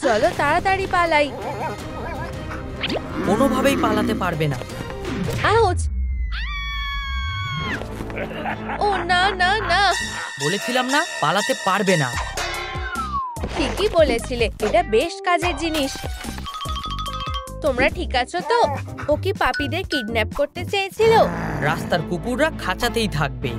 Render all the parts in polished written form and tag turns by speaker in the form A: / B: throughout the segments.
A: চলো তাড়াতাড়ি পালাই।
B: কোনোভাবেই পালাতে পারবে না।
A: আউচ! ও না না না,
B: বলেছিলাম না পালাতে পারবে না।
A: ঠিকই বলেছিলে, এটা বেশ কাজের জিনিস। তোমরা ঠিক আছো তো? ও কি পাপীদের কিডন্যাপ করতে চেয়েছিল?
B: রাস্তার কুকুররা খাঁচাতেই থাকবে।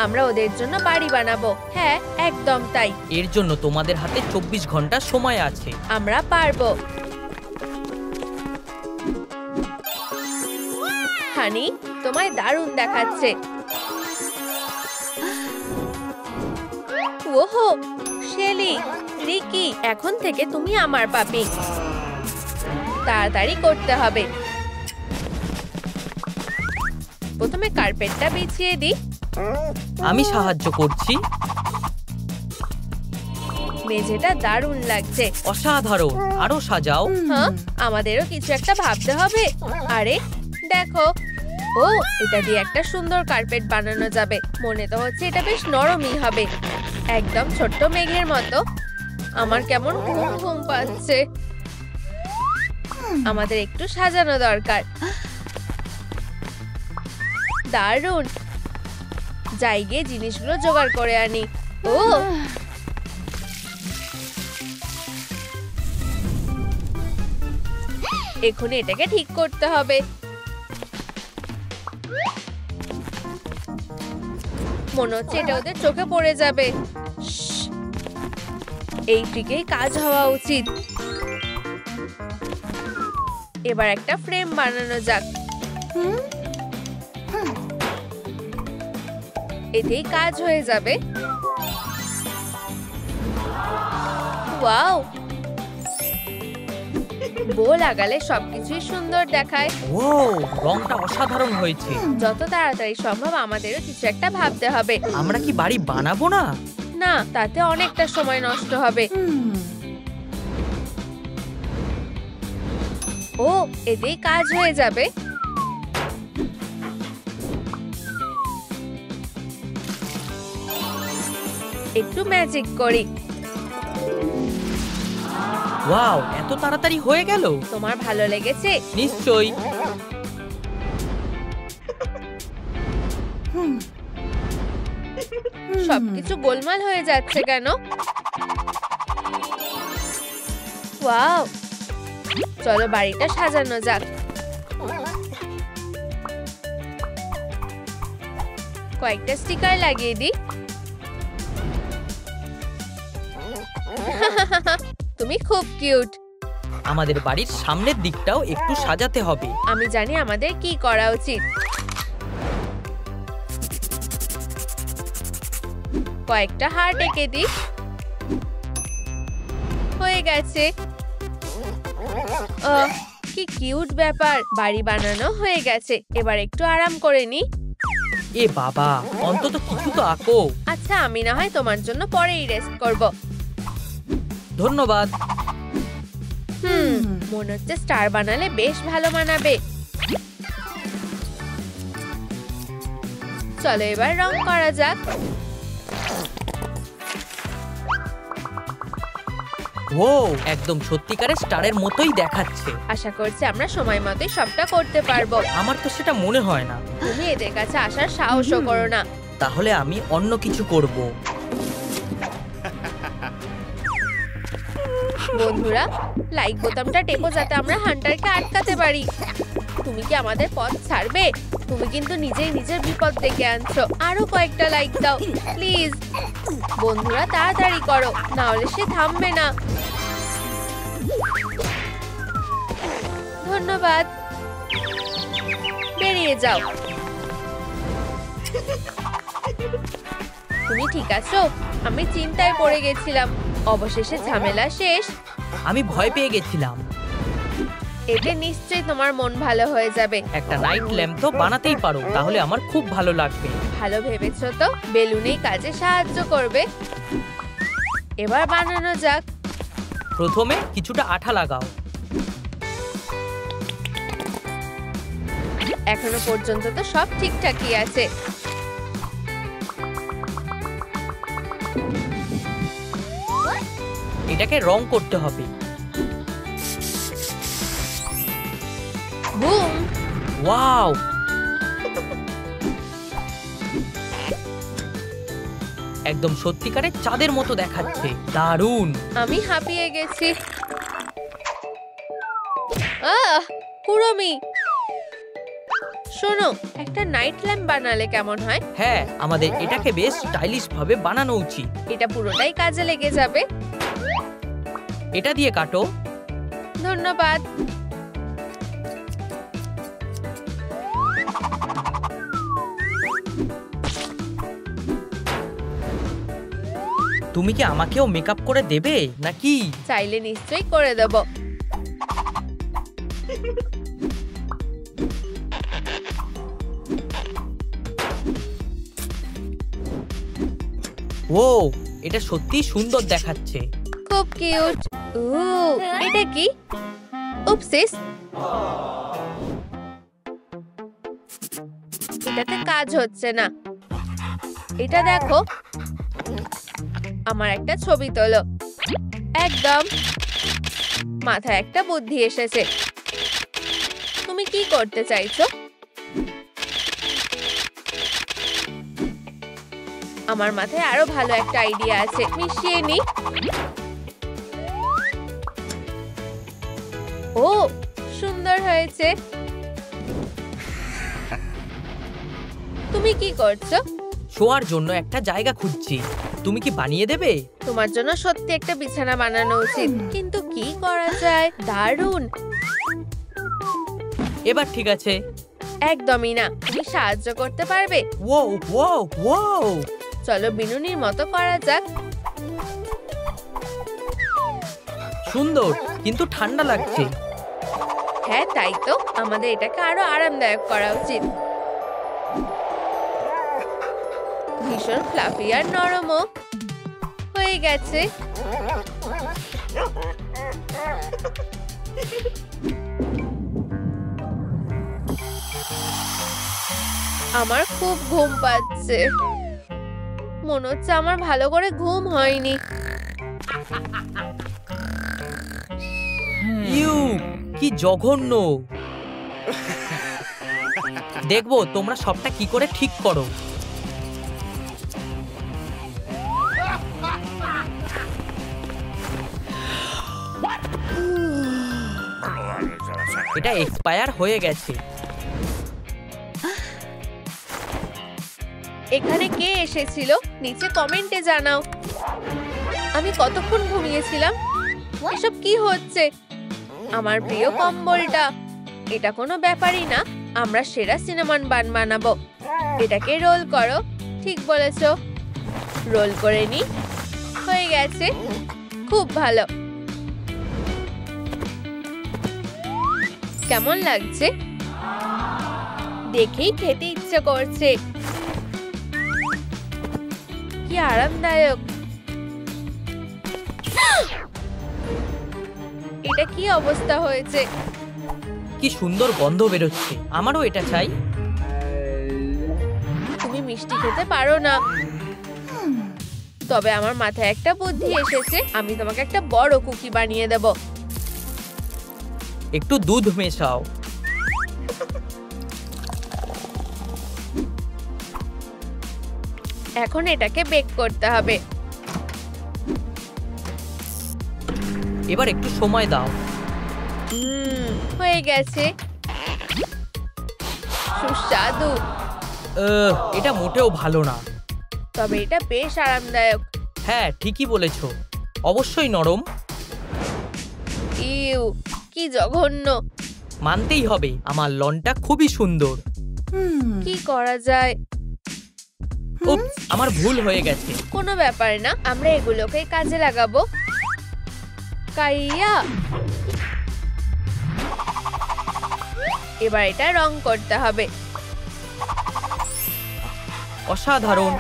A: আমরা ওদের জন্য বাড়ি বানাবো। হ্যাঁ, একদম তাই।
B: এর জন্য তোমাদের হাতে 24 ঘন্টা সময় আছে।
A: আমরা পারবো। হানি, তোমায় দারুণ দেখাচ্ছে। ওহো, শেলি, রিকি, এখন থেকে তুমি আমার পাপি। তাড়াতাড়ি করতে হবে। প্রথমে কার্পেটটা বিছিয়ে দিই।
B: আমি সাহায্য করছি।
A: মেঝেটা দারুণ লাগছে।
B: অসাধারণ, আরো সাজাও।
A: হ্যাঁ, আমাদেরও কিছু একটা ভাবতে হবে। আরে দেখো, ও এটা দিয়ে একটা সুন্দর কার্পেট বানানো যাবে। মনে তো হচ্ছে এটা বেশ নরমই হবে, একদম ছোট্ট মেঘের মতো। আমার কেমন ঘুম ঘুম পাচ্ছে। আমাদের একটু সাজানো দরকার। দারুণ, যাই গিয়ে জিনিসগুলো জোগাড় করে আনি। ও এখন এটাকে ঠিক করতে হবে। মনে হচ্ছে এটা ওদের চোখে পড়ে যাবে। এই ট্রিকেই কাজ হওয়া উচিত। এবার একটা ফ্রেম বানানো যাক। এতেই কাজ হয়ে যাবে। ওয়াও, বো লাগালে সবকিছুই সুন্দর দেখায়।
B: ও, রংটা অসাধারণ হয়েছে।
A: যত তাড়াতাড়ি সম্ভব আমাদেরও কিছু একটা ভাবতে হবে।
B: আমরা কি বাড়ি বানাবো না?
A: না, তাতে অনেকটা সময় নষ্ট হবে। ও, এতেই কাজ হয়ে যাবে। একটু ম্যাজিক করি।
B: ওয়াও, এত তাড়াতাড়ি হয়ে গেল।
A: তোমার ভালো লেগেছে?
B: নিশ্চয়ই।
A: সবকিছু গোলমাল হয়ে যাচ্ছে কেন? ওয়াও, চলো বাড়িটা সাজানো যাক। কয়েকটা স্টিকার লাগিয়ে দিই। তুমি খুব কিউট।
B: আমাদের বাড়ির সামনের দিকটাও একটু সাজাতে হবে।
A: আমি জানি আমাদের কি করা উচিত। কয়েকটা হার্ট এঁকে দিই। হয়ে গেছে। কি কিউট ব্যাপার। বাড়ি বানানো হয়ে গেছে। এবার একটু আরাম করে নি।
B: এ বাবা, অন্তত কিছু তো আঁকো।
A: আচ্ছা, আমি না হয় তোমার জন্য পরেই রেস্ট করব।
B: ধন্যবাদ।
A: মনে হচ্ছে স্টার বানালে বেশ ভালো মানাবে। চলো এবার রং করা যাক।
B: ও, একদম সত্যিকারের স্টারের মতোই দেখাচ্ছে।
A: আশা করছি আমরা সময় মতোই সবটা করতে পারবো।
B: আমার তো সেটা মনে হয় না।
A: তুমি এদের কাছে আসার সাহসও করো না।
B: তাহলে আমি অন্য কিছু করব।
A: বন্ধুরা, লাইক বোতামটা টেপো যাতে আমরা হান্টারকে আটকাতে পারি। তুমি কি আমাদের পথ ছাড়বে? তুমি কিন্তু নিজেই নিজের বিপদ ডেকে আনছো। আরো কয়েকটা লাইক দাও প্লিজ। বন্ধুরা তাড়াতাড়ি করো, না হলে সে থামবে না। ধন্যবাদ। বেরিয়ে যাও। তুমি ঠিক আছো? আমি চিন্তায় পড়ে গেছিলাম। অবশেষে ঝামেলা শেষ।
B: আমি ভয় পেয়ে গেছিলাম।
A: এতে নিশ্চয়ই তোমার মন ভালো হয়ে যাবে।
B: একটা নাইট ল্যাম্প তো বানাতেই পারো, তাহলে আমার খুব ভালো লাগবে।
A: ভালো ভেবেছো তো। বেলুনেই কাজে সাহায্য করবে। এবার বানানো যাক।
B: প্রথমে কিছুটা আঠা লাগাও।
A: এখনো পর্যন্ত তো সব ঠিকঠাকই আছে।
B: এটাকে রং করতে হবে।
A: বুম!
B: ওয়াও, একদম সত্যিকারের চাঁদের মতো দেখাচ্ছে। দারুণ।
A: আমি হাঁপিয়ে গেছি। আহ, কুড়মি, শোনো, একটা নাইট ল্যাম্প বানালে কেমন হয়?
B: হ্যাঁ, আমাদের এটাকে বেশ স্টাইলিশ ভাবে বানানো উচিত।
A: এটা পুরোটাই কাজে লেগে যাবে।
B: এটা দিয়ে কাটো।
A: ধন্যবাদ।
B: তুমি কি আমাকেও মেকআপ করে দেবে নাকি?
A: চাইলে নিশ্চয়ই করে দেব।
B: ও, এটা সত্যি সুন্দর দেখাচ্ছে।
A: খুব কিউট। এটা কি? উপসিস, এটাতে কাজ হচ্ছে না। এটা দেখো, আমার একটা ছবি তোলো। একদম, মাথায় একটা বুদ্ধি এসেছে। তুমি কি করতে চাইছো? আমার মাথায় আরো ভালো একটা আইডিয়া আছে, মিশিয়ে নি। ও, সুন্দর হয়েছে। তুমি কি করছো?
B: শোয়ার জন্য একটা জায়গা খুঁজছি। তুমি কি বানিয়ে দেবে?
A: তোমার জন্য সত্যি একটা বিছানা বানানো উচিত, কিন্তু কি করা যায়? দারুণ।
B: এবার ঠিক আছে।
A: একদমই না। তুমি সাহায্য করতে পারবে?
B: ও ও ও,
A: চলো বিনুনির মতো করা যাক।
B: সুন্দর, কিন্তু ঠান্ডা লাগছে।
A: হ্যাঁ, তাই তো, আমাদের এটাকে আরো আরামদায়ক করা উচিত। ভীষণ ফ্লাফি আর নরমও হয়ে গেছে। আমার খুব ঘুম পাচ্ছে। মনে হচ্ছে আমার ভালো করে ঘুম হয়নি।
B: ইউ, কি জঘন্য। দেখবো তোমরা সবটা কি করে ঠিক করো। এটা এক্সপায়ার হয়ে গেছে।
A: এখানে কে এসেছিল নিচে কমেন্টে জানাও। আমি কতক্ষণ ঘুমিয়েছিলাম? এসব কি হচ্ছে? আমার প্রিয় কম্বলটা। এটা কোনো ব্যাপারই না, আমরা সেরা সিনেমান বান বানাবো। এটাকে রোল করো। ঠিক বলেছো, রোল করে নি। হয়ে গেছে, খুব ভালো। কেমন লাগছে? দেখেই খেতে ইচ্ছে করছে। কি আরামদায়ক। এটা কি অবস্থা হয়েছে?
B: কি সুন্দর গন্ধ বেরোচ্ছে। আমারও এটা চাই।
A: তুমি মিষ্টি খেতে পারো না, তবে আমার মাথায় একটা বুদ্ধি এসেছে। আমি তোমাকে একটা বড় কুকি বানিয়ে দেব।
B: একটু দুধ মেশাও।
A: এখন এটাকে বেক করতে হবে।
B: এবার একটু সময় দাও।
A: হয়ে গেছে, সুস্বাদু।
B: এটা মোটেও ভালো না।
A: তবে এটা বেশ আরামদায়ক।
B: হ্যাঁ, ঠিকই বলেছো। অবশ্যই নরম।
A: ইউ, কি জঘন্য।
B: মানতেই হবে, আমার লনটা খুবই সুন্দর।
A: কি করা যায়?
B: উপস, আমার ভুল হয়ে গেছে।
A: কোনো ব্যাপার না, আমরা এগুলোকে কাজে লাগাবো। কাইয়া, এবার এটা রং করতে হবে।
B: অসাধারণ।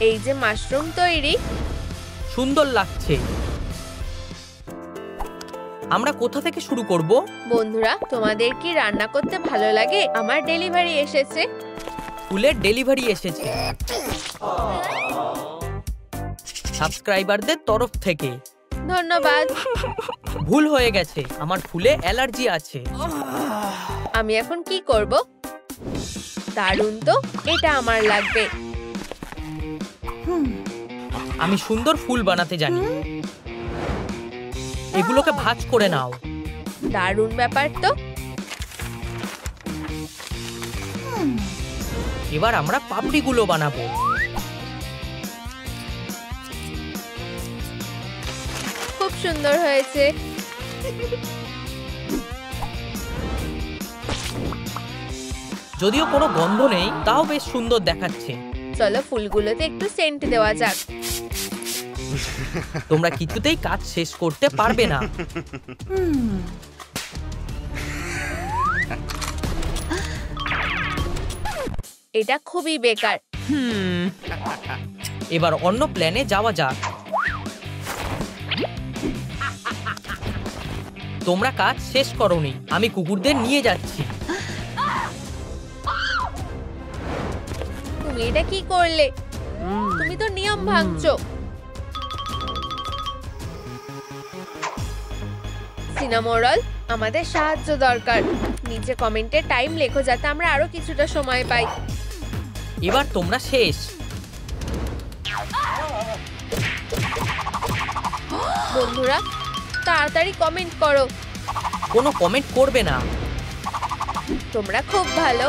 A: এই যে মাশরুম তৈরি।
B: সুন্দর লাগছে। আমরা কোথা থেকে শুরু করব?
A: বন্ধুরা, তোমাদের কি রান্না করতে ভালো লাগে? আমার ডেলিভারি এসেছে।
B: ফুলের ডেলিভারি এসেছে সাবস্ক্রাইবারদের তরফ থেকে।
A: ধন্যবাদ।
B: ভুল হয়ে গেছে, আমার ফুলে অ্যালার্জি আছে।
A: আমি এখন কি করব? দারুণ তো, এটা আমার লাগবে।
B: আমি সুন্দর ফুল বানাতে জানি। এগুলোকে ভাঁজ করে নাও।
A: দারুণ ব্যাপার তো।
B: এবার আমরা পাপড়িগুলো বানাবো।
A: খুব সুন্দর হয়েছে।
B: যদিও কোনো গন্ধ নেই, তাও বেশ সুন্দর দেখাচ্ছে।
A: চলো ফুলগুলোতে একটু সেন্ট দেওয়া যাক।
B: তোমরা কিছুতেই কাজ শেষ করতে পারবে না।
A: এটা খুবই বেকার।
B: এবার অন্য প্ল্যানে যাওয়া যাক। তোমরা কাজ শেষ করোনি, আমি কুকুরদের নিয়ে যাচ্ছি।
A: তুমি এটা কি করলে? তুমি তো নিয়ম ভাঙছো। সিনামোরল, আমাদের সাহায্য দরকার। নিচে কমেন্টে টাইম লেখো যাতে আমরা আরো কিছুটা সময় পাই।
B: এবার তোমরা শেষ।
A: বন্ধুরা, তাড়াতাড়ি কমেন্ট করো।
B: কোনো কমেন্ট করবে না।
A: তোমরা খুব ভালো।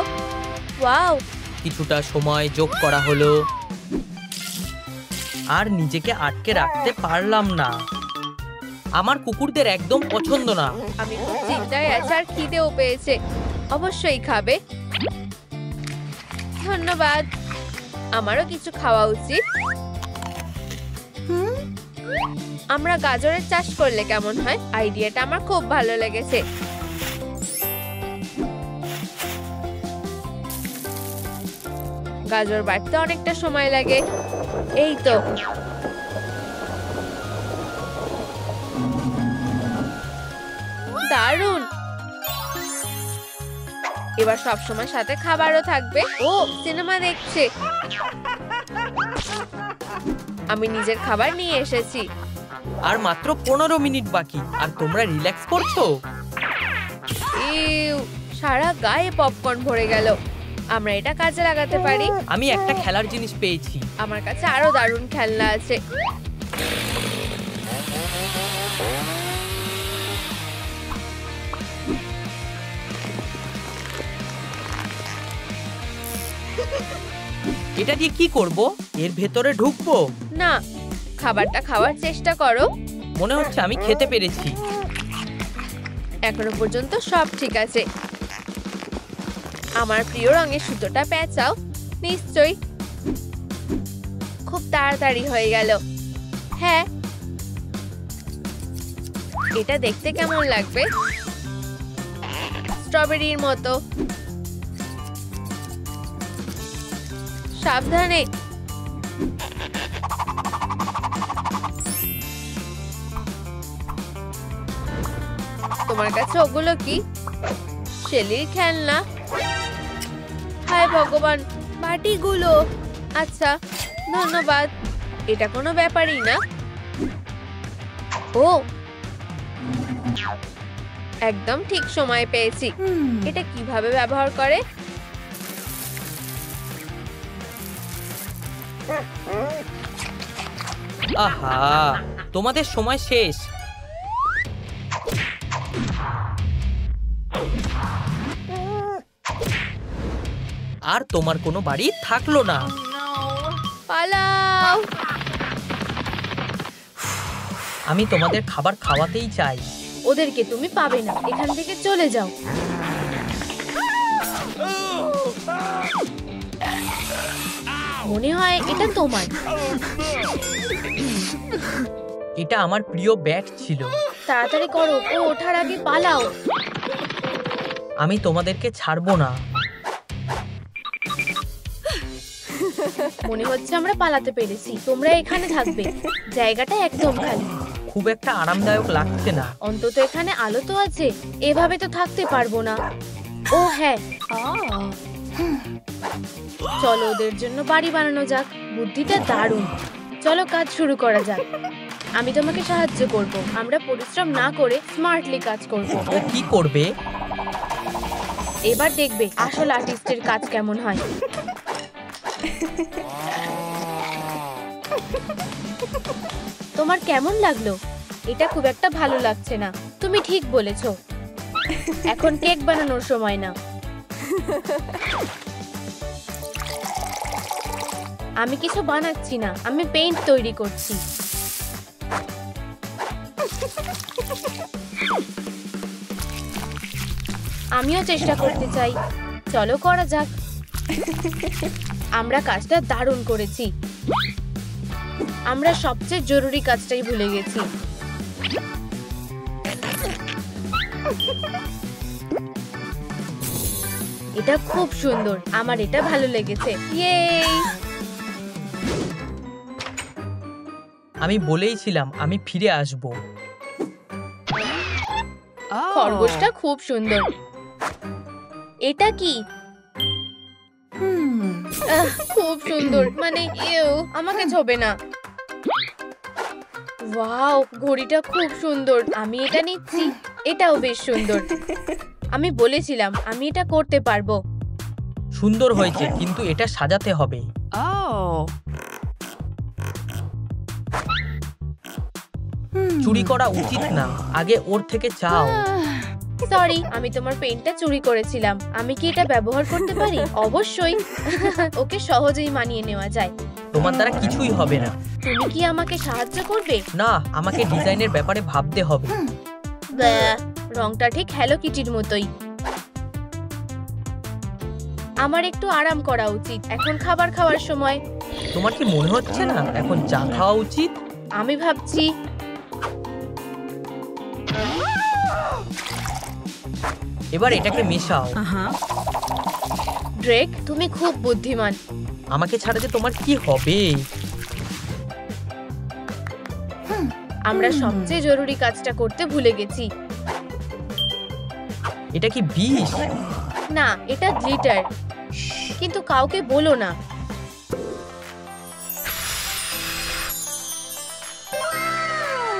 A: ওয়াও,
B: কিছুটা সময় যোগ করা হলো। আর নিজেকে আটকে রাখতে পারলাম না। আমার কুকুরদের একদম পছন্দ না।
A: আমি খুব চিন্তায় আছি আর খিদেও পেয়েছে। অবশ্যই খাবে। ধন্যবাদ। আমারও কিছু খাওয়া উচিত। আমরা গাজরের চাষ করলে কেমন হয়? আইডিয়াটা আমার খুব ভালো লেগেছে। গাজর বাড়তে অনেকটা সময় লাগে। এই তো। দারুণ। এবার সব সময় সাথে খাবারও থাকবে। ও, সিনেমা দেখছে। আমি নিজের খাবার নিয়ে এসেছি।
B: আর মাত্র 15 মিনিট বাকি, আর তোমরা রিল্যাক্স করছো।
A: ইউ, সারা গায়ে পপকর্ন ভরে গেল। আমরা এটা কাজে লাগাতে পারি।
B: আমি একটা খেলার জিনিস পেয়েছি।
A: আমার কাছে আরো দারুণ খেলনা আছে।
B: এটা দিয়ে কি করব? এর ভেতরে ঢুকবো?
A: না, খাবারটা খাওয়ার চেষ্টা করো।
B: মনে হচ্ছে আমি খেতে পেরেছি।
A: এখনো পর্যন্ত সব ঠিক আছে। আমার প্রিয় রঙের সুতোটা পেঁচাও। নিশ্চয়ই। খুব তাড়াতাড়ি হয়ে গেল। হ্যাঁ, এটা দেখতে কেমন লাগবে? স্ট্রবেরির মতো। সাবধানে। তোমার কাছে ওগুলো কি? শেলির খেলনা? হায় ভগবান, বাটিগুলো। আচ্ছা, ধন্যবাদ। এটা কোনো ব্যাপারই না। ও, একদম ঠিক সময় পেয়েছি। এটা কিভাবে ব্যবহার করে?
B: আহা, তোমাদের সময় শেষ। আর তোমার কোনো বাড়ি থাকলো না।
A: পালাও।
B: আমি তোমাদের খাবার খাওয়াতেই চাই।
A: ওদেরকে তুমি পাবে না। এখান থেকে চলে যাও। মনে হয় এটা তোমার।
B: এটা আমার প্রিয় ব্যাট ছিল।
A: তাড়াতাড়ি করো, ও ওঠার আগে পালাও।
B: আমি তোমাদেরকে ছাড়বো না।
A: মনে হচ্ছে আমরা পালাতে পেরেছি। তোমরা এখানে থাকবে। জায়গাটা একদম খালি।
B: খুব একটা আরামদায়ক লাগছে না।
A: অন্তত এখানে আলো তো আছে, এভাবে তো থাকতে পারবো না। ও হ্যাঁ, চলো ওদের জন্য বাড়ি বানানো যাক। বুদ্ধিটা দারুণ। চলো কাজ শুরু করা যাক। আমি তোমাকে সাহায্য করব। আমরা পরিশ্রম না করে স্মার্টলি কাজ করব।
B: ও কি করবে?
A: এবার দেখবে আসল আর্টিস্টের কাজ কেমন হয়। তোমার কেমন লাগলো? এটা খুব একটা ভালো লাগছে না। তুমি ঠিক বলেছো। এখন কেক বানানোর সময় না। আমি কিছু বানাচ্ছি না, আমি পেইন্ট তৈরি করছি। আমিও চেষ্টা করতে চাই। চলো করা যাক। আমরা কাজটা দারুণ করেছি। আমরা সবচেয়ে জরুরি কাজটাই ভুলে গেছি। এটা খুব সুন্দর, আমার এটা ভালো লেগেছে। ইয়ে!
B: আমি বলেইছিলাম আমি ফিরে আসব।
A: খরগোশটা খুব সুন্দর। এটা কি? খুব সুন্দর, মানে আমাকে ছোবে না। ওয়াও, ঘড়িটা খুব সুন্দর। আমি এটা নিচ্ছি। এটাও বেশ সুন্দর। আমি বলেছিলাম আমি এটা করতে পারবো।
B: সুন্দর হয়েছে, কিন্তু এটা সাজাতে হবে। চুরি করা উচিত না, আগে ওর থেকে চাও।
A: সরি, আমি তোমার পেনটা চুরি করেছিলাম। আমি কি এটা ব্যবহার করতে পারি? অবশ্যই। ওকে সহজেই মানিয়ে নেওয়া যায়।
B: তোমার দ্বারা কিছুই হবে না।
A: তুমি কি আমাকে সাহায্য করবে?
B: না, আমাকে ডিজাইনের ব্যাপারে ভাবতে হবে।
A: ব্যাহ, রংটা ঠিক হ্যালো কিটির মতোই। আমার একটু আরাম করা উচিত। এখন খাবার খাওয়ার সময়।
B: তোমার কি মনে হচ্ছে না এখন চা খাওয়া উচিত?
A: আমি ভাবছি।
B: এবার এটাকে মেশাও।
A: ড্রেক, তুমি খুব বুদ্ধিমান।
B: আমাকে ছাড়া যে তোমার কি হবে?
A: আমরা সবচেয়ে জরুরি কাজটা করতে ভুলে গেছি।
B: এটা কি বিষ?
A: না, এটা গ্লিটার। কিন্তু কাউকে বলো না।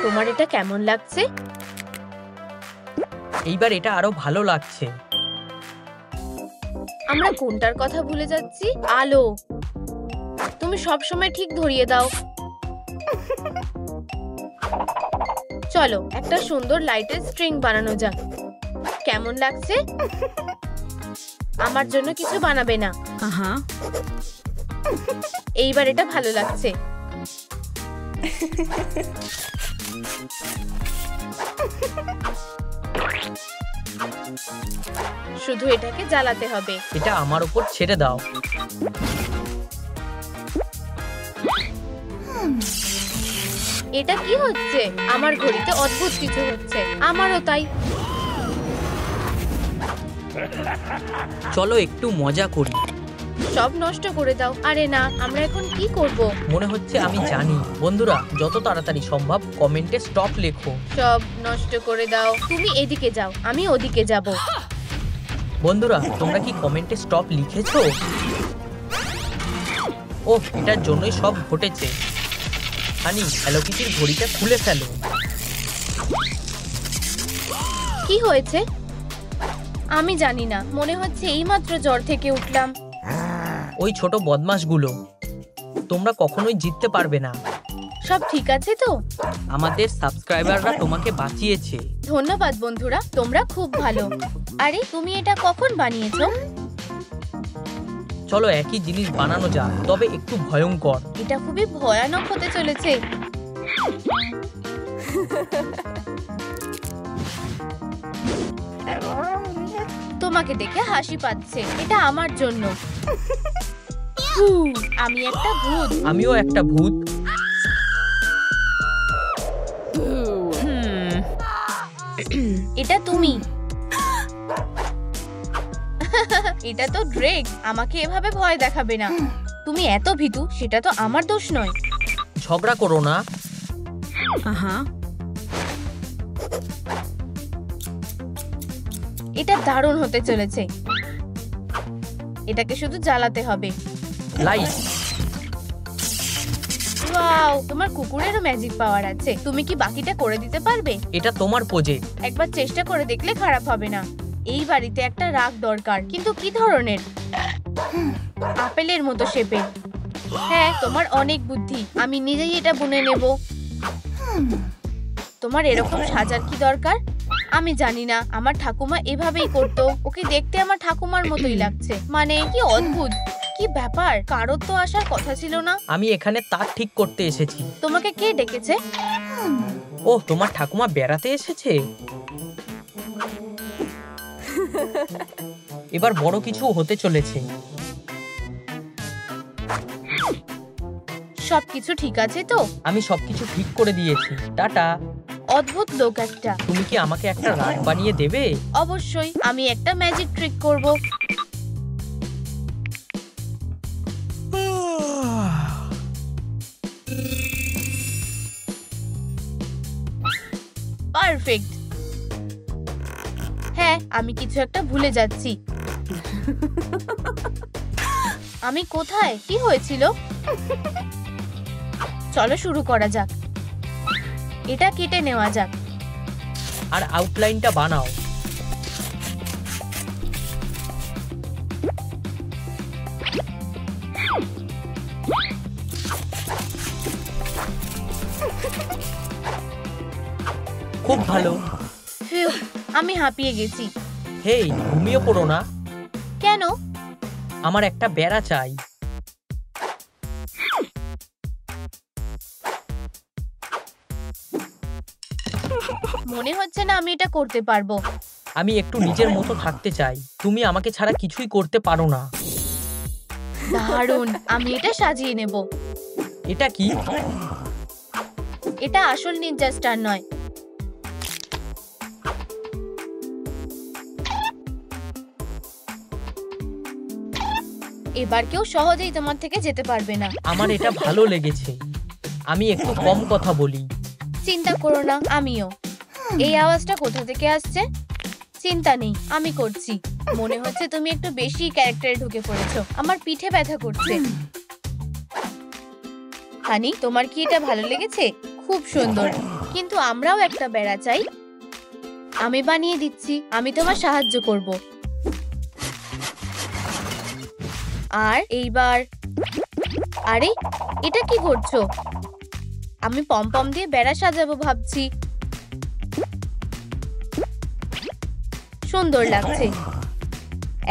A: তোমার এটা কেমন লাগছে?
B: এইবার এটা আরো ভালো লাগছে।
A: আমরা কোনটার কথা ভুলে যাচ্ছি? আলো। তুমি সবসময় ঠিক ধরিয়ে দাও। চলো একটা সুন্দর লাইটের স্ট্রিং বানানো যাক। কেমন লাগছে? আমার জন্য কিছু বানাবে না? এইবার এটা ভালো লাগছে। শুধু এটাকে জ্বালাতে হবে।
B: এটা আমার উপর ছেড়ে দাও।
A: এটা কি হচ্ছে? আমার ঘড়িতে অদ্ভুত কিছু হচ্ছে। আমারও তাই।
B: চলো একটু মজা করি।
A: সব নষ্ট করে দাও। আরে না, আমরা এখন কি করব?
B: মনে হচ্ছে আমি জানি। বন্ধুরা, যত তাড়াতাড়ি সম্ভব কমেন্টে স্টপ লেখো।
A: সব নষ্ট করে দাও। তুমি এদিকে যাও, আমি ওদিকে যাব।
B: বন্ধুরা, তোমরা কি কমেন্টে স্টপ লিখেছো? ও, এটার জন্যই সব ঘটেছে। হানি, হ্যালো কিটির ঘড়িটা খুলে ফেলো।
A: কি হয়েছে? আমি জানি না। মনে হচ্ছে এইমাত্র জ্বর থেকে উঠলাম।
B: ওই ছোট বদমাশগুলো। তোমরা কখনোই জিততে পারবে না।
A: সব ঠিক আছে তো?
B: আমাদের সাবস্ক্রাইবাররা তোমাকে বাঁচিয়েছে।
A: ধন্যবাদ বন্ধুরা, তোমরা খুব ভালো। আরে তুমি এটা কখন বানিয়েছো?
B: চলো একই জিনিস বানানো যাক, তবে একটু ভয়ঙ্কর।
A: এটা খুবই ভয়ানক হতে চলেছে। তোমাকে দেখে হাসি পাচ্ছে। এটা আমার জন্য। আমি একটা ভূত।
B: আমিও একটা ভূত।
A: এটা তুমি। এটা তো ড্রেক। আমাকে এভাবে ভয় দেখাবে না। তুমি এত ভীতু, সেটা তো আমার দোষ নয়।
B: ঝগড়া করো না।
A: এটা দারুণ হতে চলেছে। এটাকে শুধু জ্বালাতে হবে।
B: লাইট।
A: ওয়াও, তোমার কুকুরেরও ম্যাজিক পাওয়ার আছে। তুমি কি বাকিটা করে দিতে পারবে?
B: এটা তোমার প্রজেক্ট।
A: একবার চেষ্টা করে দেখলে খারাপ হবে না। এই বাড়িতে একটা রাগ দরকার, কিন্তু কি ধরনের? আপেলের মতো শেপের। হ্যাঁ, তোমার অনেক বুদ্ধি। আমি নিজেই এটা বুনে নেব। তোমার এরকম সাজার কি দরকার? আমি জানি না, আমার ঠাকুমা এভাবেই করতো। ওকে দেখতে আমার ঠাকুমার মতোই লাগছে। মানে কি অদ্ভুত। কি ব্যাপার, কারোর তো আসার কথা ছিল না।
B: আমি এখানে তার ঠিক করতে এসেছি।
A: তোমাকে কে ডেকেছে?
B: ও, তোমার ঠাকুমা বেড়াতে এসেছে। এবার বড় কিছু হতে চলেছে।
A: সবকিছু ঠিক আছে তো?
B: আমি সবকিছু ঠিক করে দিয়েছি। টাটা।
A: অদ্ভুত লোক একটা।
B: তুমি কি আমাকে একটা রাগ বানিয়ে দেবে?
A: অবশ্যই, আমি একটা ম্যাজিক ট্রিক করব। পারফেক্ট। হ্যাঁ, আমি কিছু একটা ভুলে যাচ্ছি। আমি কোথায়? কি হয়েছিল? চলো শুরু করা যাক। এটা কেটে নেওয়া যাক।
B: আর আউটলাইনটা বানাও। খুব ভালো।
A: ফিউ, আমি হাঁপিয়ে গেছি।
B: হেই, ঘুমিয়ে পড়ো না।
A: কেন?
B: আমার একটা বেড়া চাই।
A: মনে হচ্ছে না আমি এটা করতে পারবো।
B: আমি একটু নিজের মতো থাকতে চাই। তুমি আমাকে ছাড়া কিছুই করতে পারো না।
A: দারুণ, আমি এটা সাজিয়ে নেব।
B: এটা কি?
A: এটা আসল নিনজা স্টার নয়। এবার কেউ সহজেই তোমার থেকে যেতে পারবে না।
B: আমার এটা ভালো লেগেছে। আমি একটু কম কথা বলি।
A: চিন্তা করো না, আমিও। এই আওয়াজটা কোথা থেকে আসছে? চিন্তা নেই, আমি করছি। মনে হচ্ছে তুমি একটু বেশি ক্যারেক্টারে ঢুকে পড়েছো। আমার পিঠে ব্যথা করছে। হানি, তোমার কি এটা ভালো লেগেছে? খুব সুন্দর, কিন্তু আমরাও একটা বেড়া চাই। আমি বানিয়ে দিচ্ছি। আমি তোমার সাহায্য করব। আর এইবার, আরে এটা কি করছো? আমি পমপম দিয়ে বেড়া সাজাবো ভাবছি। সুন্দর লাগছে।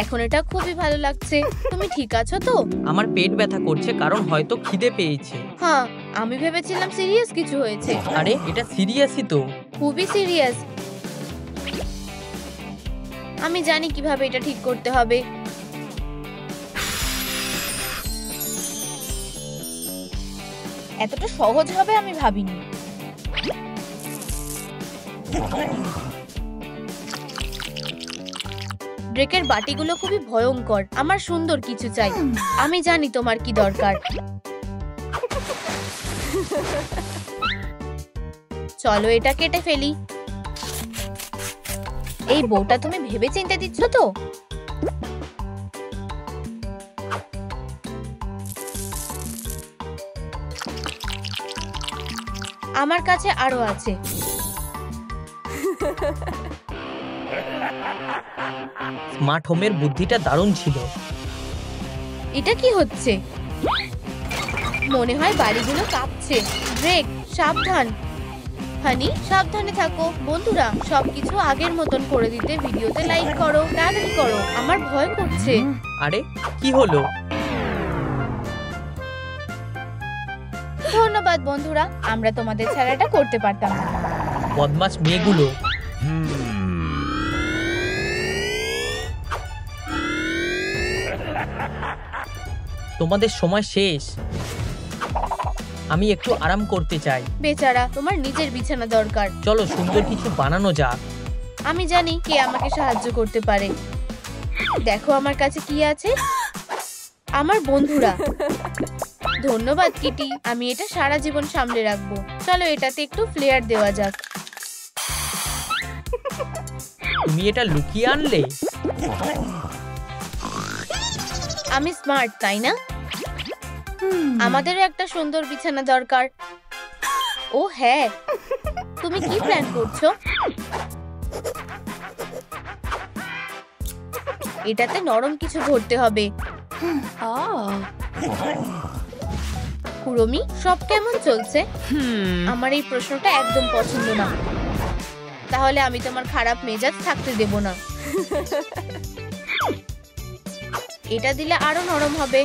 A: এখন এটা খুবই ভালো লাগছে। তুমি ঠিক আছো তো?
B: আমার পেট ব্যথা করছে কারণ হয়তো খিদে পেয়েছে।
A: হ্যাঁ, আমি ভেবেছিলাম সিরিয়াস কিছু হয়েছে।
B: আরে, এটা সিরিয়াসই তো।
A: খুবই সিরিয়াস। আমি জানি কিভাবে এটা ঠিক করতে হবে। এতটা সহজ হবে আমি ভাবিনি। ব্রেকের বাটিগুলো খুবই ভয়ঙ্কর। আমার সুন্দর কিছু চাই। আমি জানি তোমার কি দরকার। চলো এটা কেটে ফেলি। এই বউটা তুমি ভেবে চিন্তে দিচ্ছ তো? আমার কাছে আরো আছে।
B: স্মার্ট হোমের বুদ্ধিটা দারুণ ছিল।
A: এটা কি হচ্ছে? মনে হয় বাড়িগুলো কাঁপছে। ব্রেক, সাবধান। হানি, সাবধানে থাকো। বন্ধুরা, সবকিছু আগের মতন করে দিতে ভিডিওতে লাইক করো, তাড়াতাড়ি করো। আমার ভয় করছে।
B: আরে, কি হলো?
A: ধন্যবাদ বন্ধুরা, আমরা তোমাদের ছাড়া এটা করতে পারতাম না।
B: বদমাশ মেয়েগুলো। তোমাদের সময় শেষ। আমি একটু আরাম করতে চাই।
A: বেচারা, তোমার নিজের বিছানা দরকার।
B: চলো সুন্দর কিছু বানানো যাক।
A: আমি জানি কে আমাকে সাহায্য করতে পারে। দেখো আমার কাছে কি আছে। আমার বন্ধুরা। ধন্যবাদ কিটি, আমি এটা সারা জীবন সামলে রাখবো। চলো এটাতে একটু ফ্লেয়ার দেওয়া যাক।
B: তুমি এটা লুকিয়ে আনলে?
A: আমি স্মার্ট, তাই না? আমাদেরও একটা সুন্দর বিছানা দরকার। ও হ্যাঁ, তুমি কি প্ল্যান করছো? এটাতে নরম কিছু ভরতে হবে। কুড়মি, সব কেমন চলছে? আমার এই প্রশ্নটা একদম পছন্দ না। তাহলে আমি তোমার খারাপ মেজাজ থাকতে দেব না। এটা দিলে আরো নরম হবে।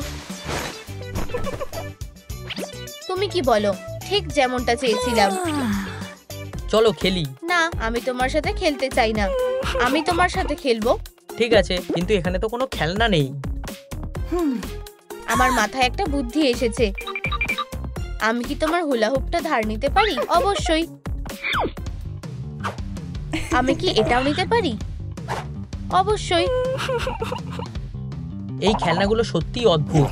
A: তুমি কি বলো? ঠিক যেমনটা চেয়েছিলাম।
B: চলো খেলি।
A: না, আমি তোমার সাথে খেলতে চাই না। আমি তোমার সাথে খেলবো।
B: ঠিক আছে, কিন্তু এখানে তো কোনো খেলনা নেই।
A: আমার মাথায় একটা বুদ্ধি এসেছে। আমি কি তোমার হুলা হুপটা ধার নিতে পারি? অবশ্যই। আমি কি এটাও নিতে পারি? অবশ্যই।
B: এই খেলনাগুলো সত্যি অদ্ভুত।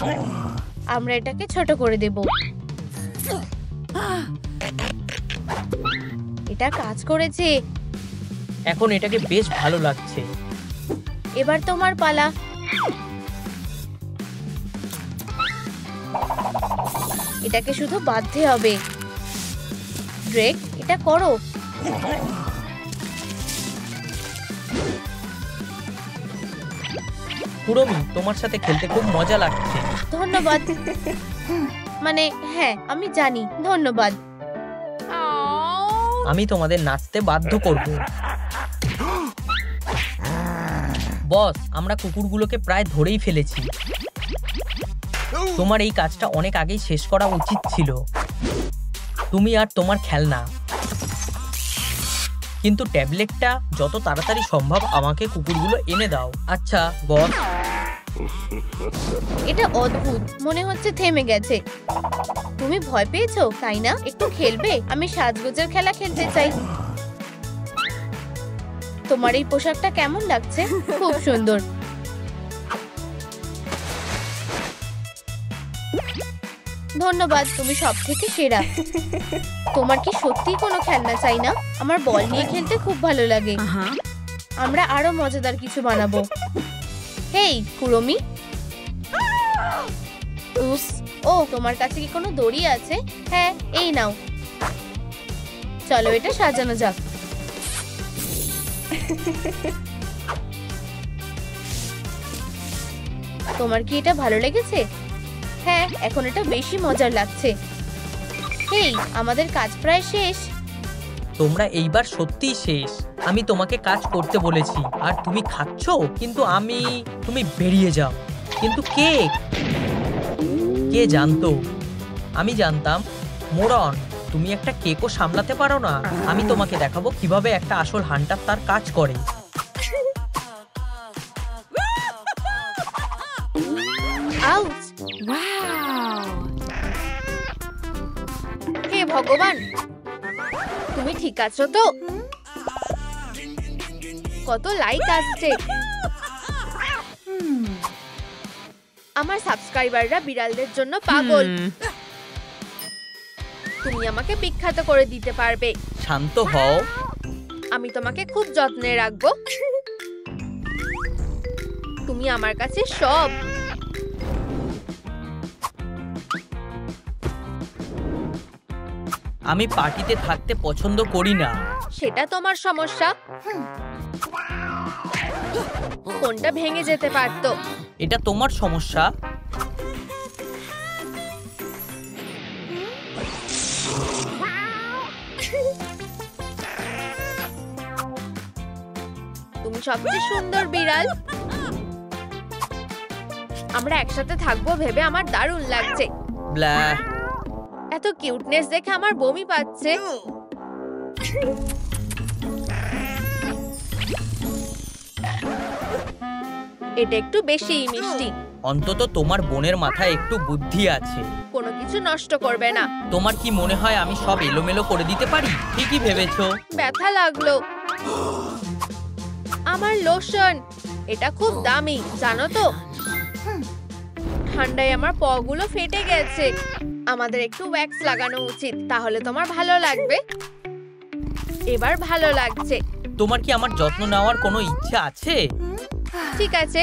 A: আমরা এটাকে ছোট করে দেব। এটা কাজ করেছে।
B: এখন এটাকে বেশ ভালো লাগছে।
A: এবার তোমার পালা। এটাকে শুধু বাঁধতে হবে। ড্রেক, এটা করো।
B: কুড়মি, তোমার সাথে খেলতে খুব মজা লাগছে।
A: ধন্যবাদ। মানে হ্যাঁ, আমি জানি। ধন্যবাদ।
B: আমি তোমাদের নাচতে বাধ্য করব। বস, আমরা কুকুরগুলোকে প্রায় ধরেই ফেলেছি। তোমার এই কাজটা অনেক আগেই শেষ করা উচিত ছিল। তুমি আর তোমার খেলনা। কিন্তু ট্যাবলেটটা যত তাড়াতাড়ি সম্ভব আমাকে কুকুরগুলো এনে দাও। আচ্ছা বস।
A: এটা অদ্ভুত, মনে হচ্ছে থেমে গেছে। তুমি ভয় পেয়েছো, তাই না? একটু খেলবে? আমি সাজগোজের খেলা খেলতে চাই। তোমার এই পোশাকটা কেমন লাগছে? খুব সুন্দর। ধন্যবাদ, তুমি সব থেকে সেরা। তোমার কি সত্যি কোনো খেলনা চাই না? আমার বল নিয়ে খেলতে খুব ভালো লাগে। আমরা আরো মজাদার কিছু বানাবো। হেই কুড়মি। ও, তোমার কাছে কি কোনো দড়ি আছে? হ্যাঁ, এই নাও। চলো এটা সাজানো যাক। তোমার কি এটা ভালো লেগেছে? হ্যাঁ, এখন এটা বেশি মজার লাগছে। হেই, আমাদের কাজ প্রায় শেষ।
B: তোমরা এইবার সত্যিই শেষ। আমি তোমাকে কাজ করতে বলেছি আর তুমি খাচ্ছ, কিন্তু তুমি বেরিয়ে যাও। কিন্তু কে জানতো? আমি জানতাম। মোরন, তুমি একটা কেকও সামলাতে পারো না। আমি তোমাকে দেখাবো কিভাবে একটা আসল হান্টার তার কাজ করে।
A: আউচ! হে ভগবান, তুমি ঠিক আছো তো? কত লাইক আসছে। আমার সাবস্ক্রাইবাররা বিড়ালদের জন্য পাগল। তুমি আমাকে বিখ্যাত করে দিতে পারবে।
B: শান্ত হও।
A: আমি তোমাকে খুব যত্নে রাখবো। তুমি আমার কাছে সব।
B: আমি পার্টিতে থাকতে পছন্দ করি না।
A: সেটা তোমার সমস্যা। ফোনটা ভেঙে যেতে পারতো।
B: এটা তোমার সমস্যা।
A: তুমি সবচেয়ে সুন্দর বিড়াল। আমরা একসাথে থাকবো ভেবে আমার দারুণ লাগছে।
B: ব্লা।
A: এত কিউটনেস দেখে আমার বমি পাচ্ছে। এটা একটু বেশিই মিষ্টি।
B: অন্তত তোমার বোনের মাথায় একটু বুদ্ধি আছে।
A: কোনো কিছু নষ্ট করবে না।
B: তোমার কি মনে হয় আমি সব এলোমেলো করে দিতে পারি? ঠিকই ভেবেছো।
A: ব্যথা লাগলো। আমার লোশন, এটা খুব দামি, জানো তো? ঠান্ডায় আমার পাগুলো ফেটে গেছে। আমাদের একটু ওয়্যাক্স লাগানো উচিত, তাহলে তোমার ভালো লাগবে। এবার ভালো লাগছে।
B: তোমার কি আমার যত্ন নেওয়ার কোনো ইচ্ছা আছে?
A: ঠিক আছে,